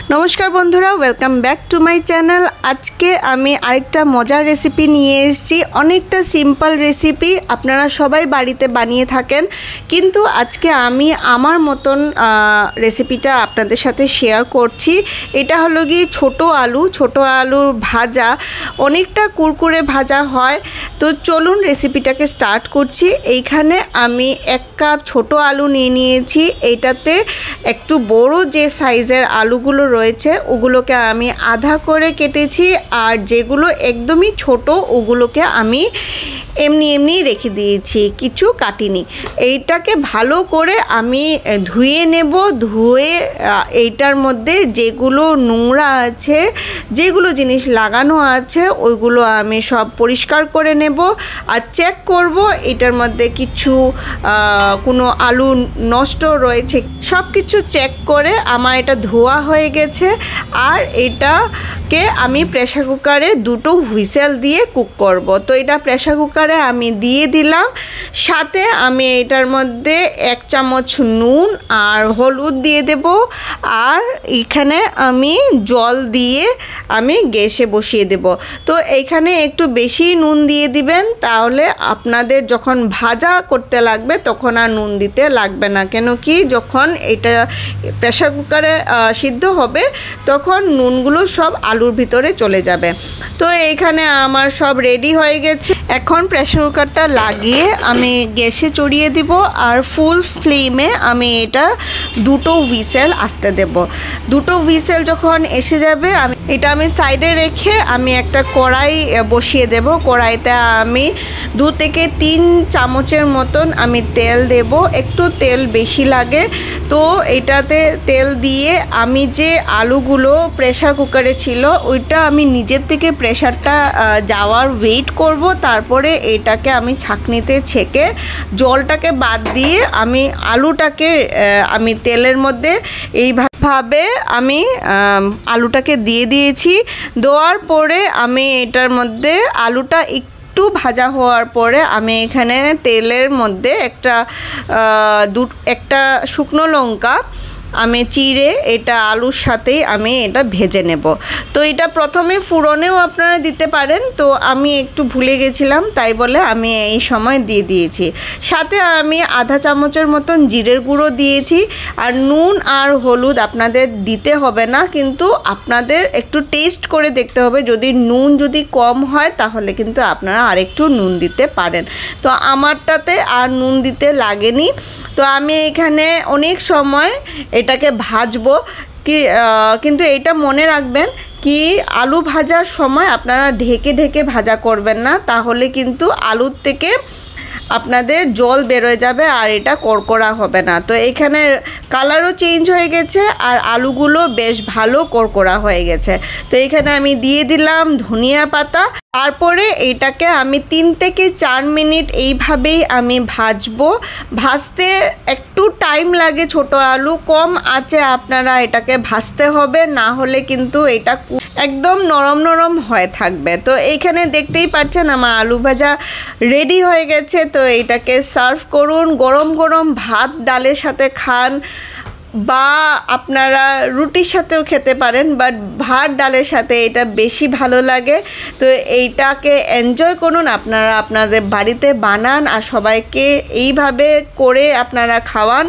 नमस्कार बंधुरा welcome back to my channel. आज के आमी आरेकटा मजार रेसिपि निये एसेछि। अनेकटा सिम्पल रेसिपि आपनारा सबाई बाड़ीते बानिये थाकेन, किन्तु आज के आमी आमार मतन रेसिपिटा आपनादेर साथे शेयर करछि। एटा हलो कि छोटो आलू भाजा, अनेकटा कुरकुरे भाजा हय। तो चलुन रेसिपिटाके स्टार्ट करछि। एइखाने आमी 1 কাপ छोटो आलू निये निয়েছি। एटाते एकटू बड़ो जे साइजेर आलूगुलो रयेछे ओगुलोके आमी आधा करे केटेछि, और जेगुलो एकदमई छोटो ओगुलोके आमी एमनी एमनी रेखे दिएछि, किछु काटिनी। एइटाके भालो करे आमी धुए नेब। धुए एइटार मध्य जेगुलो নোংরা आछे, जेगुलो जिनिस लागानो आछे ओइगुलो आमी सब परिष्कार करे नेब और चेक करब एटार मध्य किछु कोनो आलू नष्ट रयेछे। सब किछु चेक करे आमार एटा धोया हये गेछे। और एटाके आमी प्रेसार कुकारे दुटो হুইসেল दिए कुक करब। तो एटा प्रेसार कुकारे आमी दिए दिलाम। साथे आमी एटार मध्य 1 চামচ নুন और हलुद दिए देब। और एखाने आमी जल दिए आमी गैसे बसिए देब। तो एखाने एकटू बेशी নুন दिए दिबेन, ताहले आपनादेर जखन भाजा करते लागबे तखन आर নুন दिते लागबे ना। केन कि जखन एटा प्रेसार कुकारे सिद्ध होबे तखन নুনগুলো सब आलुर भितरे चले जाबे। तो एखाने आमार सब रेडी हये गेछे। एखन प्रेसार कुकारटा लागिए आमी गैसे चढ़िए দিব और फुल फ्लेमे आमी एटा दुटो হুইসেল आसते देब। दुटो হুইসেল যখন এসে যাবে আমি এটা আমি সাইডে রেখে আমি একটা কড়াই বসিয়ে দেব। কড়াইতে আমি 2 থেকে 3 চামচের মতন আমি তেল দেব। একটু তেল বেশি লাগে। তো এটাতে তেল দিয়ে আমি যে আলুগুলো প্রেসার কুকারে ছিল ওইটা আমি নিজের থেকে প্রেসারটা যাওয়ার ওয়েট করব। তারপরে এটাকে আমি ছাঁকনিতে ছেঁকে জলটাকে বাদ দিয়ে আমি আলুটাকে আমি তেলের মধ্যে এইভাবে আমি আলুটাকে দিয়ে দিয়েছি। দেওয়ার পরে আমি এটার মধ্যে আলুটা একটু ভাজা হওয়ার পরে আমি এখানে তেলের মধ্যে একটা শুকনো লঙ্কা আমি চিড়ে এটা আলুর সাথেই আমি এটা ভেজে নেব। তো এটা প্রথমে ফুরনেও আপনারা দিতে পারেন, তো আমি একটু ভুলে গেছিলাম তাই বলে আমি এই সময় দিয়ে দিয়েছি। সাথে আমি আধা চামচের মতন জিরের গুঁড়ো দিয়েছি। আর নুন আর হলুদ আপনাদের দিতে হবে না, কিন্তু আপনাদের একটু টেস্ট করে দেখতে হবে। যদি নুন যদি কম হয় তাহলে কিন্তু আপনারা আরেকটু নুন দিতে পারেন। তো আমারটাতে আর নুন দিতে লাগেনি। তো আমি এখানে অনেক সময় এটাকে ভাজবো কিন্তু এটা মনে রাখবেন কি আলু ভাজার সময় আপনারা ঢেকে ঢেকে ভাজা করবেন না, তাহলে কিন্তু আলুর থেকে আপনাদের জল বেরোয় যাবে আর এটা কড়কড়া হবে না। তো এখানে কালারও চেঞ্জ হয়ে গেছে আর আলুগুলো বেশ ভালো কড়কড়া হয়ে গেছে। তো এখানে আমি দিয়ে দিলাম ধনিয়া পাতা। তারপরে এটাকে আমি 3 থেকে 4 মিনিট এইভাবেই আমি ভাজবো। ভাজতে একটু টাইম লাগে, ছোট আলু কম আঁচে আপনারা এটাকে ভাজতে হবে, না হলে কিন্তু এটা একদম নরম নরম হয়ে থাকবে। তো এইখানে দেখতেই পাচ্ছেন আমার আলু ভাজা রেডি হয়ে গেছে। তো এটাকে সার্ভ করুন। গরম গরম ভাত ডালের সাথে খান বা আপনারা রুটির সাথেও খেতে পারেন, বাট ভাত ডালের সাথে এটা বেশি ভালো লাগে। তো এইটাকে এনজয় করুন, আপনারা আপনাদের বাড়িতে বানান আর সবাইকে এইভাবে করে আপনারা খাওয়ান।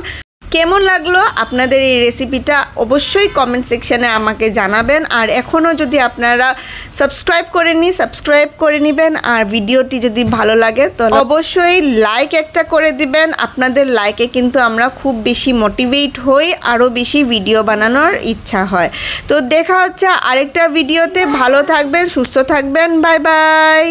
কেমন লাগলো আপনাদের এই রেসিপিটা অবশ্যই কমেন্ট সেকশানে আমাকে জানাবেন। আর এখনও যদি আপনারা সাবস্ক্রাইব করেননি সাবস্ক্রাইব করে নেবেন। আর ভিডিওটি যদি ভালো লাগে তো অবশ্যই লাইক একটা করে দিবেন। আপনাদের লাইকে কিন্তু আমরা খুব বেশি মোটিভেট হই, আরও বেশি ভিডিও বানানোর ইচ্ছা হয়। তো দেখা হচ্ছে আরেকটা ভিডিওতে। ভালো থাকবেন, সুস্থ থাকবেন। Bye bye.